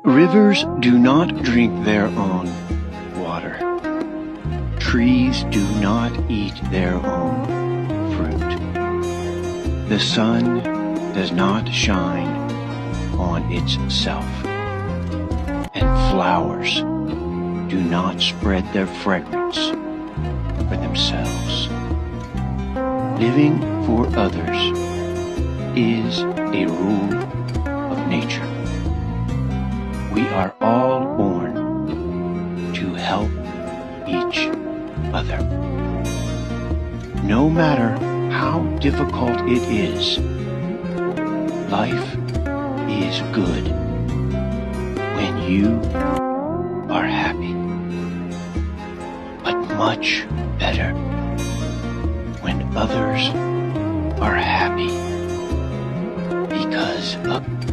Rivers do not drink their own water. Trees do not eat their own fruit. The sun does not shine on itself, and flowers do not spread their fragrance for themselves. Living for others is a rule of nature. We are all born to help each other. No matter how difficult it is, life is good when you are happy, but much better when others are happy because of